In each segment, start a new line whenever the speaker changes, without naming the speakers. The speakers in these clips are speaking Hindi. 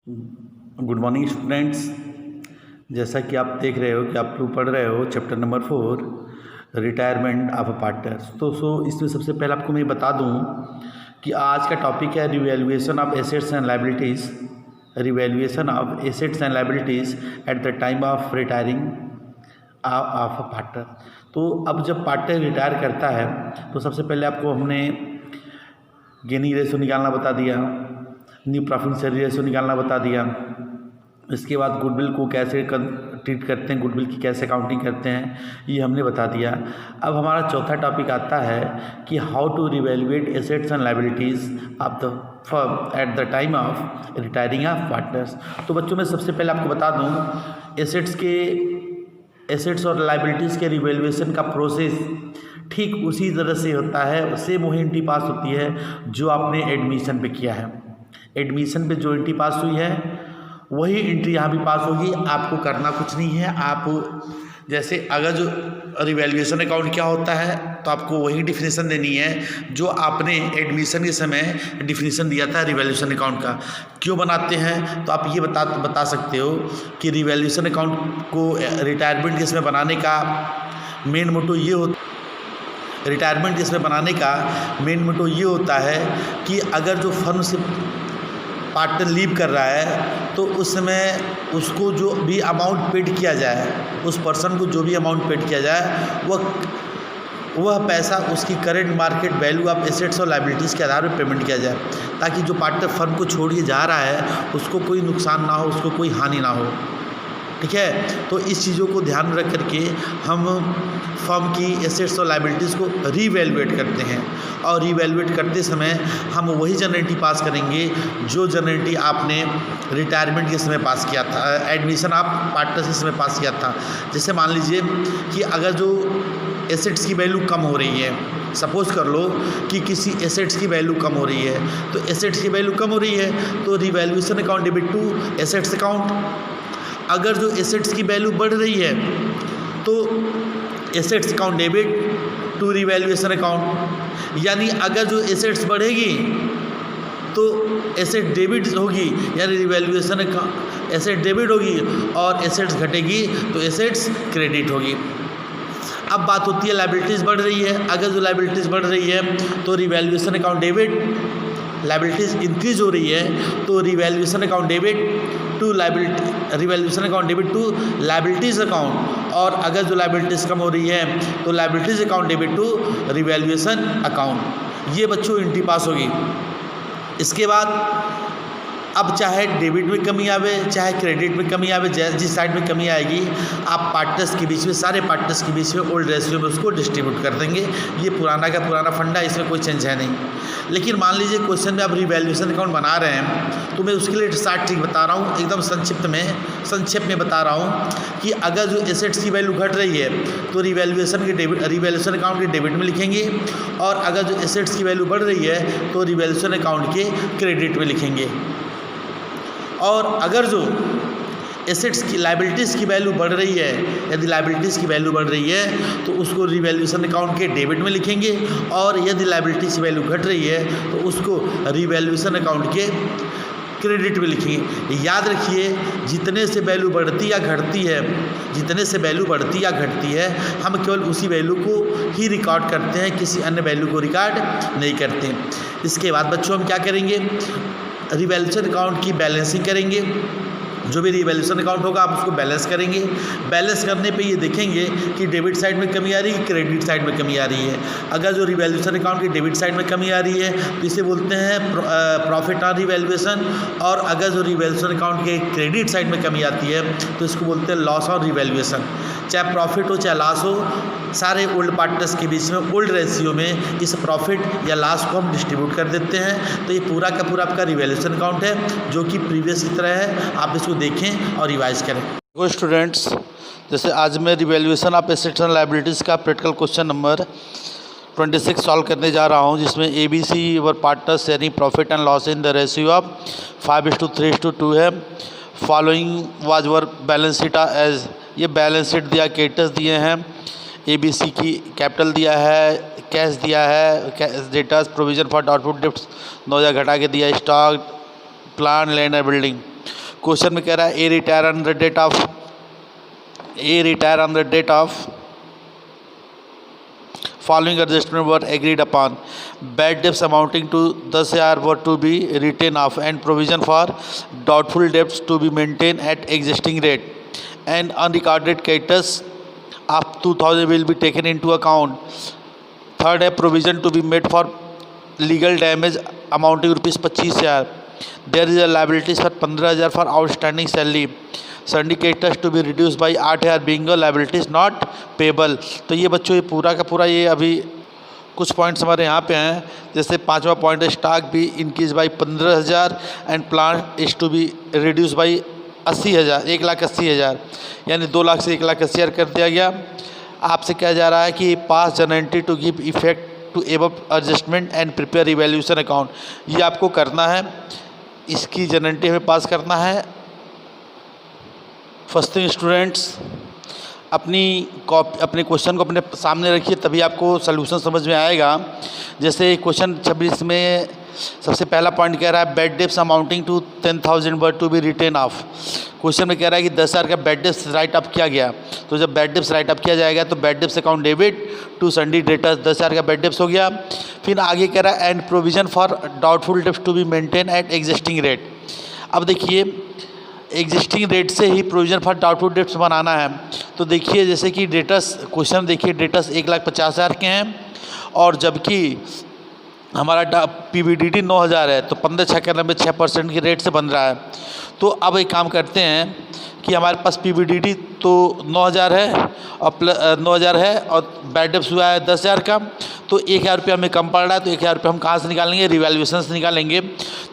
Good morning students. जैसा कि आप देख रहे हो कि आप लोग पढ़ रहे हो chapter number 4 retirement of a partner. तो इसमें सबसे पहले आपको मैं बता दूं कि आज का टॉपिक है revaluation of assets and liabilities. Revaluation of assets and liabilities eight the time of retiring of a partner. तो अब जब पार्टनर रिटायर करता है तो सबसे पहले आपको हमने गेनिंग रेशो निकालना बता दिया, न्यू प्रॉफिट शेयर रेशो निकालना बता दिया। इसके बाद गुडविल को कैसे ट्रीट करते हैं, गुडविल की कैसे काउंटिंग करते हैं, ये हमने बता दिया। अब हमारा चौथा टॉपिक आता है कि how to revaluate assets and liabilities of the firm at the time of retiring of partners. तो बच्चों, मैं सबसे पहले आपको बता दूं एसेट्स और लायबिलिटीज़ के रिवैल्यूएशन का प्रोसेस ठीक उसी तरह से होता है, सेम वही एंट्री पास होती है जो आपने एडमिशन पे किया है। एडमिशन पे जो एंट्री पास हुई है वही एंट्री यहाँ भी पास होगी। आपको करना कुछ नहीं है। आप जैसे अगर जो रिवैल्यूएशन अकाउंट क्या होता है तो आपको वही डिफिनेशन देनी है जो आपने एडमिशन के समय डिफिनेशन दिया था रिवैल्यूएशन अकाउंट का। क्यों बनाते हैं तो आप ये बता सकते हो कि रिवैल्यूएशन अकाउंट को रिटायरमेंट केस में बनाने का मेन मोटो ये होता है। रिटायरमेंट केस में बनाने का मेन मोटो ये होता है कि अगर जो फर्म से पार्टनर लीव कर रहा है तो उस समय उसको जो भी अमाउंट पेड किया जाए, उस पर्सन को जो भी अमाउंट पेड किया जाए वह पैसा उसकी current market value of assets और लायबिलिटीज़ के आधार पर पेमेंट किया जाए, ताकि जो पार्टनर फर्म को छोड़ के जा रहा है उसको कोई नुकसान ना हो, उसको कोई हानि ना हो। ठीक है, तो इस चीज़ों को ध्यान में रख करके हम फर्म की एसेट्स और लायबिलिटीज़ को रीवैल्यूएट करते हैं। और रीवैल्यूएट करते समय हम वही जनरेटी पास करेंगे जो जनरेटी आपने रिटायरमेंट के समय पास किया था, एडमिशन आप पार्टनर के समय पास किया था। जैसे मान लीजिए कि अगर जो एसेट्स की वैल्यू कम हो रही है, सपोज़ कर लो कि किसी एसेट्स की वैल्यू कम हो रही है, तो एसेट्स की वैल्यू कम हो रही है तो revaluation account debit to assets account. अगर जो एसेट्स की वैल्यू बढ़ रही है तो assets account debit to revaluation account. यानी अगर जो एसेट्स बढ़ेगी तो एसेट डेबिट होगी, यानी रिवैल्यूएशन अकाउंट एसेट डेबिट होगी, और एसेट्स घटेगी तो एसेट्स क्रेडिट होगी। अब बात होती है लायबिलिटीज़ बढ़ रही है। अगर जो लायबिलिटीज़ बढ़ रही है तो revaluation account debit, liabilities increase हो रही है तो revaluation account debit to revaluation account debit to liabilities account. और अगर जो लायबिलिटीज़ कम हो रही है तो liabilities account debit to revaluation account. ये बच्चों एंट्री पास होगी। इसके बाद अब चाहे डेबिट में कमी आवे चाहे क्रेडिट में कमी आवे, जिस साइड में कमी आएगी आप पार्टनर्स के बीच में, सारे पार्टनर्स के बीच में ओल्ड रेशियो में उसको डिस्ट्रीब्यूट कर देंगे। ये पुराना का पुराना फंडा, इसमें कोई चेंज है नहीं। लेकिन मान लीजिए क्वेश्चन में आप रिवैल्यूएशन अकाउंट बना रहे हैं तो मैं उसके लिए शार्ट ट्रिक बता रहा हूँ, एकदम संक्षेप में बता रहा हूँ कि अगर जो एसेट्स की वैल्यू घट रही है तो रिवैल्यूएशन अकाउंट के डेबिट में लिखेंगे, और अगर जो एसेट्स की वैल्यू बढ़ रही है तो रिवैल्यूएशन अकाउंट के क्रेडिट में लिखेंगे। और अगर जो एसेट्स की लायबिलिटीज़ की वैल्यू बढ़ रही है, यदि लायबिलिटीज़ की वैल्यू बढ़ रही है तो उसको रिवैल्यूएशन अकाउंट के डेबिट में लिखेंगे, और यदि लायबिलिटीज़ की वैल्यू घट रही है तो उसको रिवैल्यूएशन अकाउंट के क्रेडिट में लिखेंगे। याद रखिए, जितने से वैल्यू बढ़ती या घटती है, हम केवल उसी वैल्यू को ही रिकॉर्ड करते हैं, किसी अन्य वैल्यू को रिकॉर्ड नहीं करते। इसके बाद बच्चों हम क्या करेंगे, रिवैल्यूएशन अकाउंट की बैलेंसिंग करेंगे। जो भी रिवैल्यूएशन अकाउंट होगा आप उसको बैलेंस करेंगे। बैलेंस करने पे ये देखेंगे कि डेबिट साइड में कमी आ रही है, क्रेडिट साइड में कमी आ रही है। अगर जो रिवैल्यूएशन अकाउंट की डेबिट साइड में कमी आ रही है तो इसे बोलते हैं प्रॉफिट ऑन रिवैल्यूएशन, और अगर जो रिवैल्यूएशन अकाउंट के क्रेडिट साइड में कमी आती है तो इसको बोलते हैं लॉस ऑन रिवैल्यूएशन। चाहे प्रॉफिट हो चाहे लॉस हो, सारे ओल्ड पार्टनर्स के बीच में ओल्ड रेशियो में इस प्रॉफिट या लॉस को हम डिस्ट्रीब्यूट कर देते हैं। तो ये पूरा का पूरा आपका रिवैल्यूएशन अकाउंट है जो कि प्रीवियस की तरह है, आप इसको देखें और रिवाइज करें।
देखो स्टूडेंट्स, जैसे आज मैं revaluation of assets and liabilities का प्रैक्टिकल क्वेश्चन नंबर 26 सॉल्व करने जा रहा हूं, जिसमें ABC were partners sharing profit and loss in the ratio of 5:3:2 है। Following was were balance sheet as, ये बैलेंस शीट दिया, केटस दिए हैं, ABC की कैपिटल दिया है, कैश दिया है, cash debtors, provision for doubtful debts 2000 घटा के दिया, stock, plant, land and building. Question में कह रहा है A retire on the date of following adjustment were agreed upon. Bad debts amounting to 10,000 were to be written off and provision for doubtful debts to be maintained at existing rate. And unrecorded creditors of 2,000 will be taken into account. Third है provision to be made for legal damage amounting rupees 25,000. There is a liabilities for 15,000 for outstanding salary. Syndicators to be reduced by 8,000 being a liabilities not payable. तो ये बच्चों ये पूरा का पूरा ये अभी कुछ पॉइंट्स हमारे यहाँ पे हैं. जैसे 5वां पॉइंट है stock be increase by 15,000 and plant is to be reduce by 80,000 1,80,000 यानी 2 लाख से 1,80,000 कर दिया गया. आपसे कहा जा रहा है कि pass journal entry to give effect to above adjustment and prepare evaluation account. ये आपको करना है, इसकी जनरेंटी हमें पास करना है. फर्स्ट थिंग स्टूडेंट्स अपने क्वेश्चन को अपने सामने रखिए, तभी आपको सलूशन समझ में आएगा. जैसे क्वेश्चन 26 में सबसे पहला पॉइंट कह रहा है bad debts amounting to 10,000 were to be written off. Question में कह रहा है कि 10,000 का बैड डेब्ट्स राइट अप किया गया. तो जब बैड डेब्ट्स राइट अप किया जाएगा तो bad debts account debit to sundry debtors 10,000 का बैड डेब्ट्स हो गया. फिर आगे कह रहा है and provision for doubtful debts to be maintain at existing rate. अब देखिए एग्जिस्टिंग रेट से ही प्रोविजन फॉर डाउटफुल डेब्ट्स बनाना है. तो देखिए जैसे कि डेटर्स क्वेश्चन देखिए डेटर्स 1,50,000 के हैं और जबकि हमारा PBDD 9,000 है तो 15,96% की रेट से बन रहा है. तो अब एक काम करते हैं कि हमारे पास PBDD तो 9,000 है और 9,000 है और बैड डेब्ट्स हुआ है 10,000 का. तो 1,000 रुपये हमें कम पड़ रहा है तो 1,000 रुपये हम कहाँ से निकालेंगे, रिवैल्यूएशन से निकालेंगे.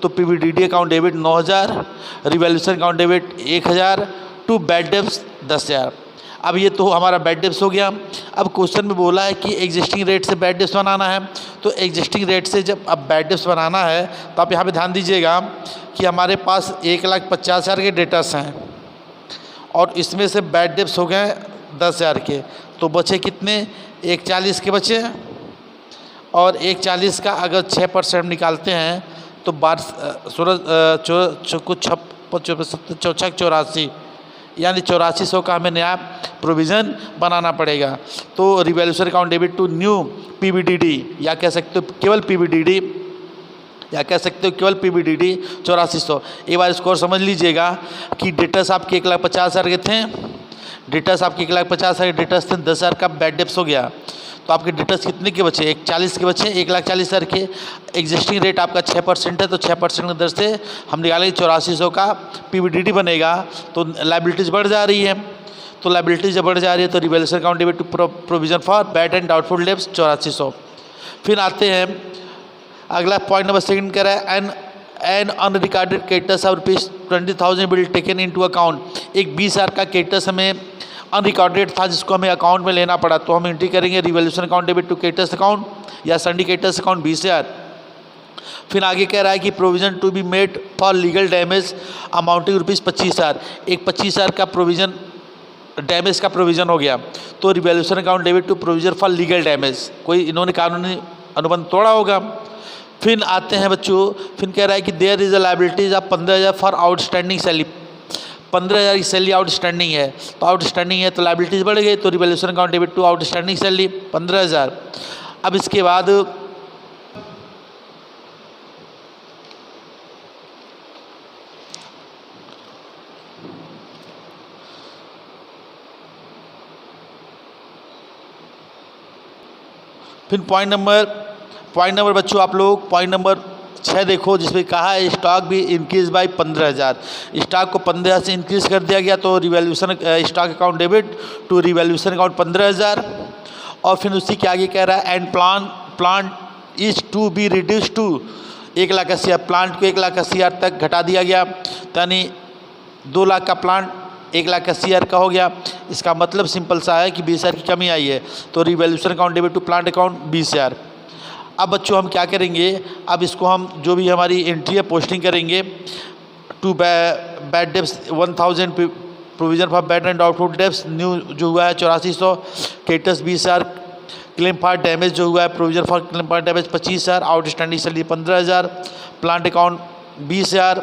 तो PBDD account debit 9,000, revaluation account debit 1,000 to bad debts 10,000. अब ये तो हमारा बैड डेब्ट्स हो गया. अब क्वेश्चन में बोला है कि एग्जिस्टिंग रेट से बैड डेब्ट्स बनाना है. तो एग्जिस्टिंग रेट से जब अब बैड डेब्ट्स बनाना है तो आप यहाँ पे ध्यान दीजिएगा कि हमारे पास 1,50,000 के डेटर्स हैं और इसमें से बैड डेब्ट्स हो गए 10,000 के. तो बचे कितने, 1,40 के बचे. और 1,40 का अगर 6% निकालते हैं तो 84 यानी 8400 का हमें नया प्रोविज़न बनाना पड़ेगा. तो revaluation account debit to new PBDD या कह सकते हो केवल PBDD 8400. एक बार इसको और समझ लीजिएगा कि डेटर्स आपके 1,50,000 के थे, डेटर्स आपके 1,50,000 के डेटर्स थे, 10,000 का बैड डेब्ट्स हो गया. तो आपके डेटर्स कितने के बचे, 1,40 के बचे, 1,40,000 के. एग्जिस्टिंग रेट आपका 6% है तो 6% की दर से हम निकालेंगे 8400 का PBDD बनेगा. तो लाइबिलिटीज़ बढ़ जा रही है. तो लाइबिलिटीज जब बढ़ जा रही है तो revaluation account debit to provision for bad and doubtful debts 8400. फिर आते हैं अगला पॉइंट नंबर 2 कह रहा है an unrecorded creditors of ₹20,000 will taken into account. एक 20,000 का क्रेडिटर्स हमें अनरिकॉर्डेड था जिसको हमें अकाउंट में लेना पड़ा. तो हम एंट्री करेंगे revaluation account debit to creditors account या सिंडिकेटर्स अकाउंट 20,000. फिर आगे कह रहा है कि provision to be made for legal damage amounting ₹25,000. एक 25,000 का प्रोविजन डैमेज का प्रोविज़न हो गया. तो revaluation account debit to provision for legal damage, कोई इन्होंने कानूनी अनुबंध तोड़ा होगा. फिर आते हैं बच्चों, फिर कह रहा है कि there is a liabilities of 15,000 for outstanding salary. 15,000 की सैलरी आउटस्टैंडिंग है तो आउटस्टैंडिंग है तो लाइबिलिटीज बढ़ गई. तो revaluation account debit to outstanding salary 15,000. अब इसके बाद फिर पॉइंट नंबर बच्चों आप लोग पॉइंट नंबर 6 देखो जिसमें कहा है स्टॉक भी इंक्रीज बाई 15,000. स्टॉक को 15,000 से इंक्रीज कर दिया गया तो revaluation stock account debit to revaluation account 15,000. और फिर उसी के आगे कह रहा है and plant is to be reduce to 1,80,000. Plant को 1,80,000 तक घटा दिया गया यानी 2 लाख का प्लांट 1,80,000 का हो गया. इसका मतलब सिंपल सा है कि 20,000 की कमी आई है. तो revaluation account debit to plant account 20,000. अब बच्चों हम क्या करेंगे, अब इसको हम जो भी हमारी एंट्री है पोस्टिंग करेंगे to bad debts 1,000 provision for bad and doubtful debts new जो हुआ है 8400, क्रेडिटर्स 20,000, क्लेम फॉर डैमेज जो हुआ है provision for claim for damage 25,000, outstanding salary 15,000, plant account 20,000,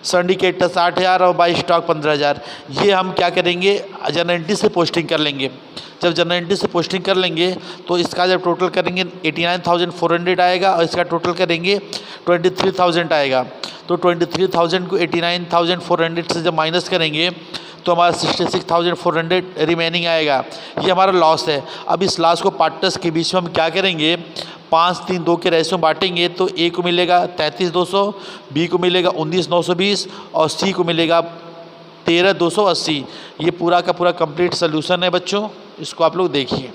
syndicator 60,000 और बाई स्टॉक 15,000। ये हम क्या करेंगे, जनरल एंट्री से पोस्टिंग कर लेंगे। जब जनरल एंट्री से पोस्टिंग कर लेंगे तो इसका जब टोटल करेंगे 89,400 आएगा और इसका टोटल करेंगे 23,000 आएगा। तो 23,000 को 89,400 से जब माइनस करेंगे तो हमारा 66,400 रिमेनिंग आएगा। ये हमारा लॉस है। अब इस लॉस को पार्टनर्स के बीच में हम क्या करेंगे, 5-3-2 के रेशो बांटेंगे। तो ए को मिलेगा 33,200, बी को मिलेगा 19,920 और सी को मिलेगा 13,280। ये पूरा का पूरा कंप्लीट सोल्यूशन है बच्चों, इसको आप लोग देखिए।